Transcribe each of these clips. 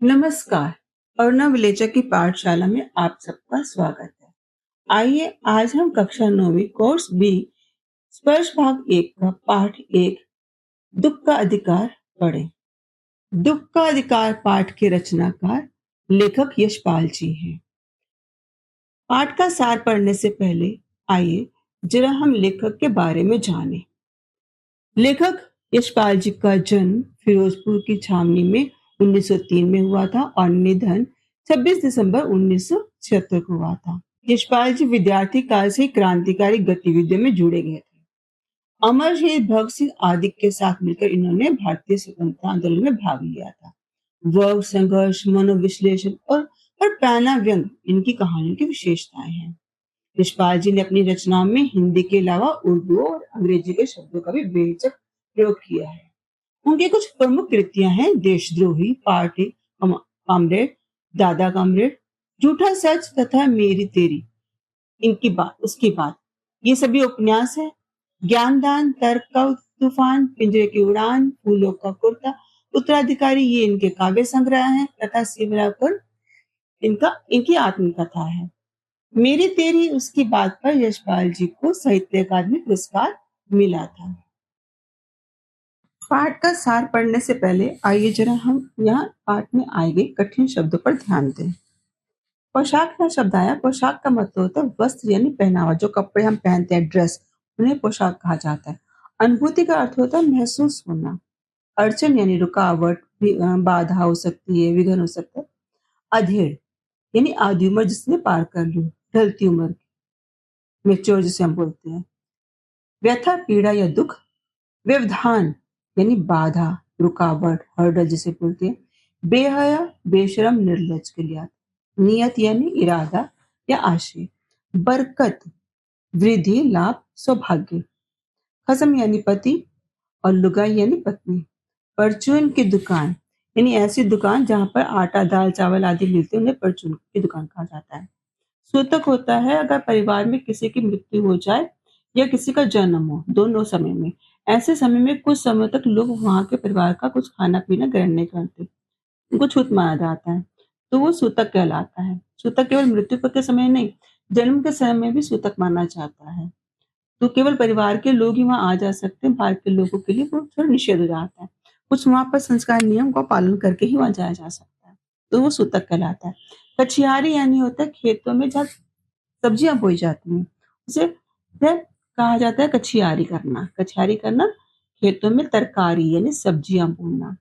नमस्कार। अरुणा विलेचा की पाठशाला में आप सबका स्वागत है। आइए आज हम कक्षा 9वीं कोर्स बी स्पर्श भाग 1 का पाठ 1 दुख का अधिकार पढ़ें। दुख का अधिकार पाठ के रचनाकार लेखक यशपाल जी हैं। पाठ का सार पढ़ने से पहले आइए जरा हम लेखक के बारे में जानें। लेखक यशपाल जी का जन्म फिरोजपुर की छावनी में 1903 में हुआ था और निधन 26 दिसंबर 1976 को हुआ था। यशपाल जी विद्यार्थी काल से क्रांतिकारी गतिविधियों में जुड़े गए थे। अमर शहीद भगत सिंह आदि के साथ मिलकर इन्होंने भारतीय स्वतंत्रता आंदोलन में भाग लिया था। वर्ग संघर्ष, मनोविश्लेषण और पैना व्यंग इनकी कहानियों की विशेषताएं हैं। यशपाल जी ने अपनी रचनाओं में हिंदी के अलावा उर्दू और अंग्रेजी के शब्दों का भी बेहिचक प्रयोग किया है। उनकी कुछ प्रमुख कृतियां हैं देशद्रोही, पार्टी कामरेड, दादा कामरेड, झूठा सच तथा मेरी तेरी। इनकी बात उसकी बात ये सभी उपन्यास है। ज्ञानदान, तर्क का तूफान, पिंजरे की उड़ान, फूलों का कुर्ता, उत्तराधिकारी ये इनके काव्य संग्रह हैं तथा सिमरापुर इनकी आत्मकथा है। मेरी तेरी उसकी बात पर यशपाल जी को साहित्य अकादमी पुरस्कार मिला था। पाठ का सार पढ़ने से पहले आइए जरा हम यहाँ पाठ में आए गए कठिन शब्दों पर ध्यान दें। पोशाक का शब्द आया। पोशाक का मतलब होता है वस्त्र यानी पहनावा। जो कपड़े हम पहनते हैं, ड्रेस, उन्हें पोशाक कहा जाता है। अनुभूति का अर्थ होता है महसूस होना। अड़चन यानी रुकावट, बाधा हो सकती है, विघ्न हो सकता है। अधेड़ यानी आधी उम्र जिसने पार कर ली, ढलती उम्र, मेच्योर जिसे हम बोलते हैं। व्यथा, पीड़ा या दुख। व्यवधान यानी बाधा, रुकावट, हर्डल जिसे बोलते हैं। बेहया, बेशरम, निर्लज के लिए। नियत यानी इरादा या आशय। बरकत, वृद्धि, लाभ, सौभाग्य। खसम यानी पति और लुगाई यानी पत्नी। परचून की दुकान यानी ऐसी दुकान जहां पर आटा, दाल, चावल आदि मिलते हैं, उन्हें परचून की दुकान कहा जाता है। सूतक होता है अगर परिवार में किसी की मृत्यु हो जाए या किसी का जन्म हो, दोनों समय में। ऐसे समय में कुछ समय तक लोग वहां के परिवार का कुछ खाना पीना ग्रहण नहीं करते, उनको छूत माना जाता है, तो वो सूतक कहलाता है। सूतक केवल मृत्यु के समय नहीं, जन्म के समय में भी सूतक माना जाता है। तो केवल परिवार के लोग ही वहां आ जा सकते हैं, बाहर के लोगों के लिए वो थोड़ा निषेध हो जाता है। कुछ वहां पर संस्कार नियम का पालन करके ही वहां जाया जा सकता है, तो वो सूतक कहलाता है। कछियारी यानी होता है खेतों में जहाँ सब्जियां बोई जाती हैं, उसे वह कहा जाता है कछियारी करना। कछियारी करना खेतों में तरकारी यानी सब्जियां बोना।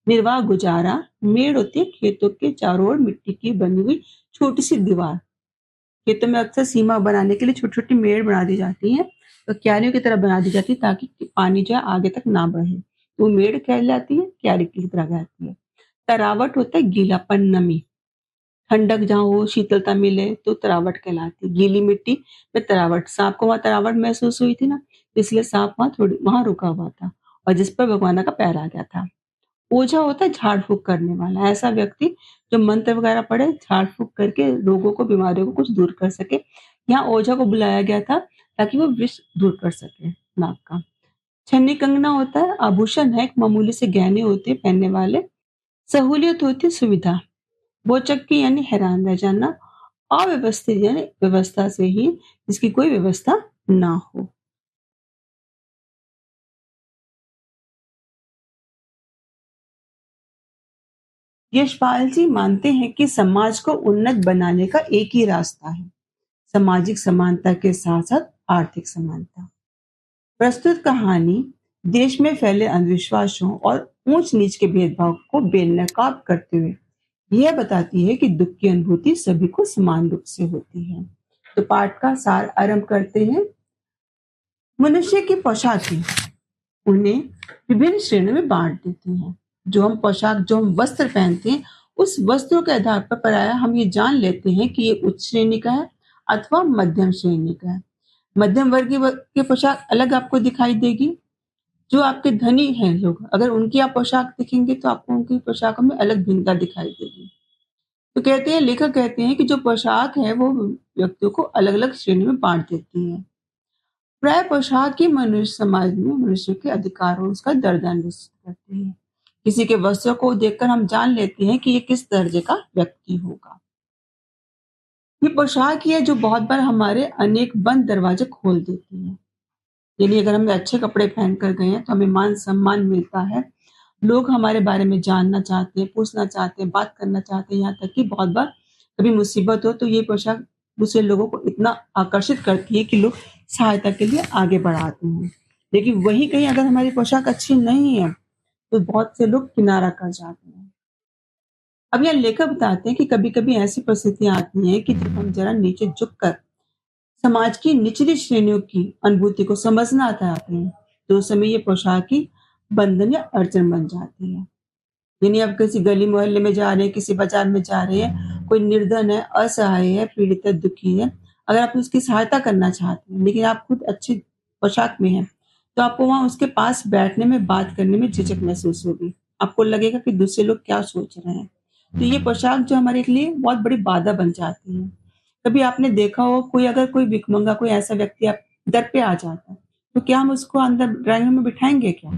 निर्वाह, गुजारा। मेड़ होती है खेतों के चारों ओर मिट्टी की बनी हुई छोटी सी दीवार। खेतों में अक्सर सीमा बनाने के लिए छोटी छोटी मेड़ बना दी जाती है, तो क्यारियों की तरह बना दी जाती है ताकि पानी जो है आगे तक ना बढ़े, तो मेड़ कहलाती है, क्यारी की तरह कहलाती है। तरावट होता है गीलापन, नमी। ठंडक जहाँ हो, शीतलता मिले तो तरावट कहलाती है। गीली मिट्टी में तरावट। सांप को वहां तरावट महसूस हुई थी ना, इसलिए सांप वहां रुका हुआ था और जिस पर भगवान का पैर आ गया था। ओझा होता है झाड़ फूक करने वाला, ऐसा व्यक्ति जो मंत्र वगैरह पढ़े, झाड़ फूक करके लोगों को, बीमारियों को कुछ दूर कर सके। यहाँ ओझा को बुलाया गया था ताकि वो विष दूर कर सके नाग का। छन्नी कंगना होता है आभूषण है, एक मामूली से गहने होते हैं पहनने वाले। सहूलियत होती है सुविधा। बोचक्की यानी हैरान रह जाना। अव्यवस्थित यानी व्यवस्था से ही जिसकी कोई व्यवस्था ना हो। यशपाल जी मानते हैं कि समाज को उन्नत बनाने का एक ही रास्ता है, सामाजिक समानता के साथ साथ आर्थिक समानता। प्रस्तुत कहानी देश में फैले अंधविश्वासों और ऊंच नीच के भेदभाव को बेनकाब करते हुए यह बताती है कि दुख की अनुभूति सभी को समान रूप से होती है। तो पाठ का सार आरंभ करते हैं। मनुष्य की पोशाकें उन्हें विभिन्न श्रेणियों में बांट देती हैं। जो हम पोशाक, जो हम वस्त्र पहनते हैं, उस वस्त्रों के आधार पर प्रायः हम ये जान लेते हैं कि ये उच्च श्रेणी का है अथवा मध्यम श्रेणी का है। मध्यम वर्गीय की पोशाक अलग आपको दिखाई देगी। जो आपके धनी हैं लोग, अगर उनकी आप पोशाक देखेंगे तो आपको उनकी पोशाकों में अलग भिन्नता दिखाई देगी। तो कहते हैं, लेखक कहते हैं कि जो पोशाक है वो व्यक्तियों को अलग अलग श्रेणी में बांट देती है। प्राय पोशाक ही मनुष्य समाज में मनुष्य के अधिकार और उसका दर्जा निश्चित करती है। किसी के वस्त्रों को देखकर हम जान लेते हैं कि ये किस दर्जे का व्यक्ति होगा। ये पोशाक ही है जो बहुत बार हमारे अनेक बंद दरवाजे खोल देती है। यानी अगर हम अच्छे कपड़े पहन कर गए हैं तो हमें मान-सम्मान मिलता है। लोग हमारे बारे में जानना चाहते हैं, पूछना चाहते हैं, बात करना चाहते हैं, यहाँ तक कि बहुत बार कभी मुसीबत हो तो ये पोशाक दूसरे लोगों को इतना आकर्षित करती है कि लोग सहायता के लिए आगे बढ़ाते हैं। लेकिन वहीं कहीं अगर हमारी पोशाक अच्छी नहीं है, तो बहुत से लोग किनारा कर जाते हैं। अब यहाँ लेखक बताते हैं कि कभी-कभी ऐसी परिस्थितियाँ आती हैं कि जब हम ज़रा नीचे झुककर समाज की निचली श्रेणियों की अनुभूति को समझना चाहते हैं, तो उस समय ये पोशाक ही बंधन या अड़चन बन जाती है। यानी आप किसी गली मोहल्ले में जा रहे हैं, किसी बाजार में जा रहे हैं, कोई निर्धन है, असहाय है, पीड़ित है, दुखी है, अगर आप उसकी सहायता करना चाहते हैं, लेकिन आप खुद अच्छी पोशाक में हैं, तो आपको वहाँ उसके पास बैठने में, बात करने में झिझक महसूस होगी। आपको लगेगा कि दूसरे लोग क्या सोच रहे हैं। तो ये पोशाक जो हमारे लिए बहुत बड़ी बाधा बन जाती है। कभी आपने देखा हो कोई अगर कोई भिखमंगा कोई ऐसा व्यक्ति आप दर पे आ जाता है, तो क्या हम उसको अंदर ड्राइंग रूम में बिठाएँगे क्या?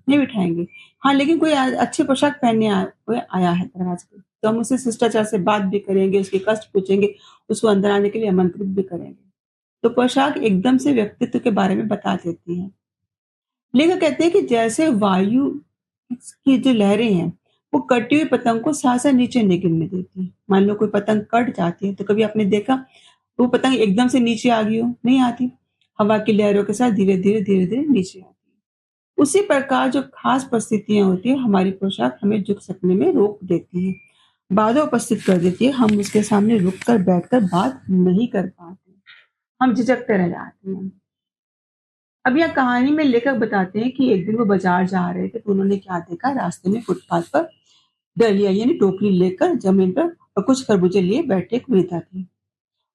नहीं बिठाएँगे। हाँ, लेकिन कोई अच्छी पोशाक पहनने कोई आया है दरवाज़े पे, तो हम उससे शिष्टाचार से बात भी करेंगे, उसके कष्ट पूछेंगे, उसको अंदर आने के लिए आमंत्रित भी करेंगे। तो पोशाक एकदम से व्यक्तित्व के बारे में बता देती है। लेखक कहते हैं कि जैसे वायु की जो लहरें हैं, वो कटी हुई पतंग को सहसा नीचे नहीं गिरने देती। मान लो कोई पतंग कट जाती है, तो कभी आपने देखा वो पतंग एकदम से नीचे आ गई हो? नहीं आती। हवा की लहरों के साथ धीरे-धीरे, धीरे-धीरे नीचे आती है। उसी प्रकार जो खास परिस्थितियाँ होती हैं, हमारी पोशाक हमें झुक सकने में रोक देती है, बाधा उपस्थित कर देती है। हम उसके सामने रुक कर, बैठकर बात नहीं कर पाते। हम झिझकते रह जाते हैं। अब यह कहानी में लेखक बताते हैं कि एक दिन वो बाजार जा रहे थे, तो उन्होंने क्या देखा रास्ते में फुटपाथ पर डलिया यानी टोकरी लेकर जमीन पर और कुछ खरबूजे लिए बैठे एक वृद्धा थी।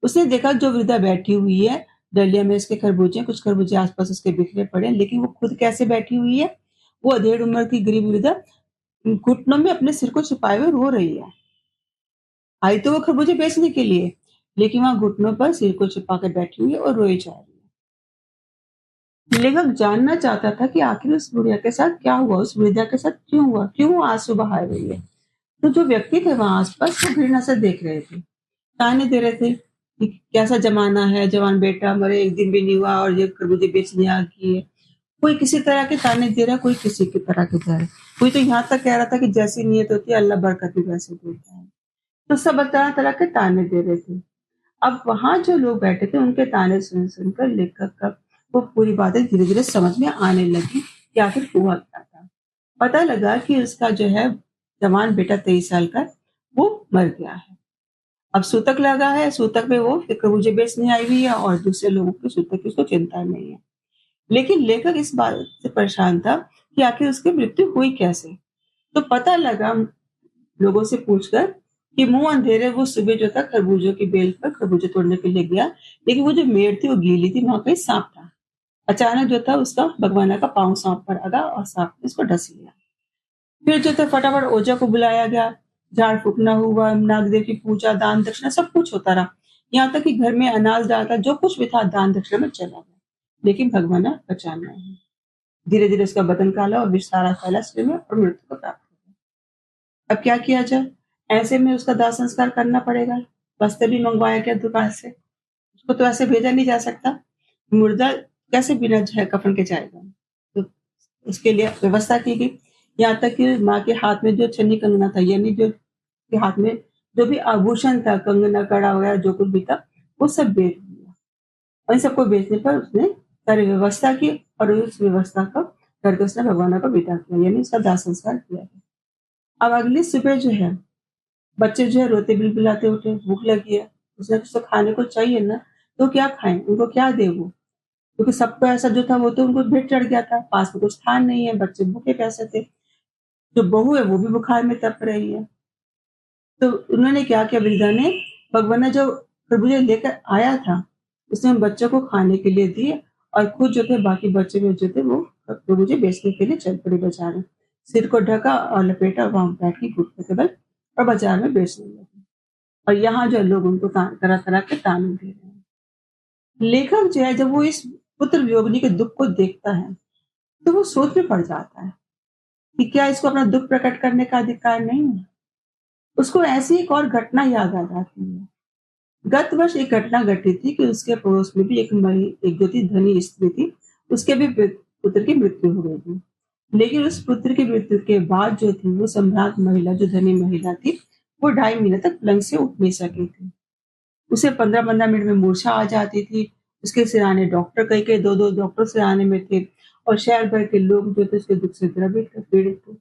उसने देखा जो वृद्धा बैठी हुई है, डलिया में उसके खरबूजे हैं, कुछ खरबूजे आस-पास उसके बिखरे पड़े हैं, लेकिन वो खुद कैसे बैठी हुई है? वो अधेड़ उम्र की गरीब वृद्धा घुटनों में अपने सिर को छुपाए हुए रो रही है। आई तो वो खरबूजे बेचने के लिए, लेकिन वहाँ घुटनों पर सिर को छुपा कर बैठी हुई है और रोई जा रही है। लेखक जानना चाहता था कि आखिर उस बुढ़िया के साथ क्या हुआ? उस वृद्धा के साथ क्यों हुआ? क्यों वो आँसू बहा रही है? तो जो व्यक्ति थे वहाँ आस-पास वो घृणा से देख रहे थे। ताने दे रहे थे कि कैसा ज़माना है, जवान बेटा मरे 1 दिन भी नहीं हुआ और ये खरबूजे बेचने आ गई है। कोई किसी तरह के ताने दे रहा है, कोई किसी की तरह के दे रहा है। कोई तो यहाँ तक कह रहा था कि जैसी नीयत होती है अल्लाह बरकत भी वैसे देता है। तो सब तरह-तरह के ताने दे रहे थे। अब वहाँ जो लोग बैठे थे उनके ताने सुन-सुनकर लेखक का वो पूरी बातें धीरे-धीरे समझ में आने लगी कि आखिर हुआ क्या था। पता लगा कि उसका जो है जवान बेटा 23 साल का वो मर गया है। अब सूतक लगा है, सूतक में वो खरबूजे बेचने आई हुई है और दूसरे लोगों के सूतक की उसको चिंता नहीं है। लेकिन लेखक इस बात से परेशान था कि आखिर उसकी मृत्यु हुई कैसे? तो पता लगा लोगों से पूछकर कि मुँह अंधेरे वो सुबह जो था खरबूजों की बेल पर खरबूजे तोड़ने के लिए गया, लेकिन वो जो मेड़ थी वो गीली थी, वहाँ कहीं साँप था। अचानक जो था उसका भगवाना का पाँव साँप पर अड़ा और साँप ने उसको डस लिया। फिर जो था फटाफट ओझा को बुलाया गया, झाड़-फूँकना हुआ, नागदेव की पूजा, दान-दक्षिणा सब कुछ होता रहा। यहाँ तक कि घर में अनाज डालता जो कुछ भी था दान-दक्षिणा में चला गया। लेकिन भगवाना बचा नहीं। धीरे-धीरे उसका बदन काला और विष सारा फैला शरीर में और मृत्यु को प्राप्त हो गया। अब क्या किया जाए? ऐसे में उसका दाह संस्कार करना पड़ेगा। वस्त्र भी मंगवाया गया दुकान से। उसको तो ऐसे भेजा नहीं जा सकता। मुर्दा कैसे बिना जो है कफन के जाएगा? तो उसके लिए व्यवस्था की गई। यहाँ तक कि माँ के हाथ में जो छन्नी कंगना था यानी जो के हाथ में जो भी आभूषण था, कंगना, कड़ा वगैरह जो कुछ भी था, वो सब बेच दिया। और इन सबको बेचने पर उसने सारी व्यवस्था की और उस व्यवस्था का करके उसने भगवाना को विदा किया, यानी उसका दाह संस्कार किया गया। अब अगली सुबह जो है, बच्चे जो है रोते बिलबिलाते उठे, भूख लगी है, उसने कुछ तो खाने को चाहिए ना, तो क्या खाएँ? उनको क्या दें वो? क्योंकि सबको ऐसा जो था वो तो उनको भेंट चढ़ गया था, पास में कुछ था नहीं है, बच्चे भूखे प्यासे थे। जो बहू है वो भी बुखार में तप रही है। तो उन्होंने क्या किया वृद्धा ने भगवाना जो खरबूजे लेकर आया था, उसने उन बच्चों को खाने के लिए दिए और खुद जो थे बाकी बचे हुए जो थे वो खरबूजे बेचने के लिए चल पड़े बाजार में। सिर को ढका और लपेटा वहाँ बैठ के घुटने के बल और बाजार में बेचने लगी। और यहाँ जो लोग उनको तरह-तरह के ताने दे रहे हैं। लेखक जो है जब वो इस पुत्र वियोगिनी के दुःख को देखता है, तो वो सोच में पड़ जाता है। कि क्या इसको अपना दुःख प्रकट करने का अधिकार नहीं है? उसको ऐसी एक और घटना याद आ जाती है। गत वर्ष एक घटना घटी थी कि उसके पड़ोस में भी एक जो थी धनी स्त्री थी, उसके भी पुत्र की मृत्यु हो गई थी। लेकिन उस पुत्र की मृत्यु के बाद जो थी वो सम्राट महिला जो धनी महिला थी, वो 2.5 महीने तक पलंग से उठ नहीं सकी थी। उसे 15-15 मिनट में मूर्छा आ जाती थी। उसके सिरहाने डॉक्टर कई-कई 2-2 डॉक्टर सिरहाने में थे और शहर भर के लोग जो थे उसके दुःख से द्रवित थे, पीड़ित थे।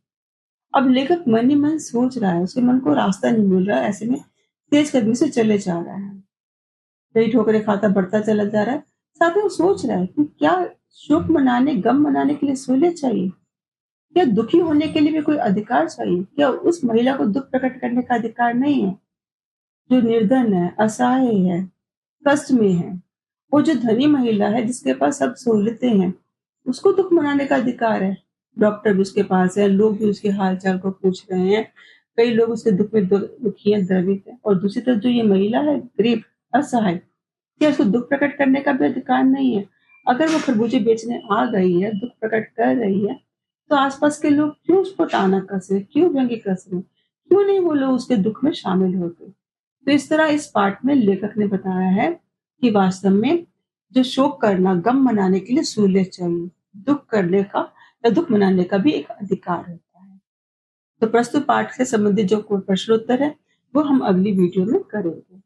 अब लेखक मन ही मन सोच रहा है, उसके मन को रास्ता नहीं मिल रहा है, ऐसे में तेज कदमी से चले जा रहा है। कई ठोकरें खाता बढ़ता चला जा रहा है। साथ ही वो सोच रहा है कि क्या शोक मनाने, गम मनाने के लिए सहूलियत चाहिए? क्या दुखी होने के लिए भी कोई अधिकार चाहिए? क्या उस महिला को दुःख प्रकट करने का अधिकार नहीं है, जो निर्धन है, असहाय है, कष्ट में है? वो जो धनी महिला है, जिसके पास सब सहूलियतें हैं, उसको दुःख मनाने का अधिकार है। डॉक्टर भी उसके पास है, लोग भी उसके हाल-चाल को पूछ रहे हैं। कई लोग उसके दुःख में दुखी हैं, द्रवित हैं और दूसरी तरफ जो ये महिला है, गरीब, असहाय, क्या उसको दुःख प्रकट करने का भी अधिकार नहीं है? अगर वो खरबूजे बेचने आ गई है, दुःख प्रकट कर रही है, तो आस-पास के लोग क्यों उसको ताना कस रहे, क्यों व्यंग्य कस रहे? क्यों नहीं वो लोग उसके दुःख में शामिल होते? तो इस तरह इस पाठ में लेखक ने बताया है कि वास्तव में जो शोक करना, गम मनाने के लिए सहूलियत चाहिए। दुःख करने का या दुःख मनाने का भी एक अधिकार होता है। तो प्रस्तुत पाठ से संबंधित जो कोई प्रश्न उत्तर है, वो हम अगली वीडियो में करेंगे।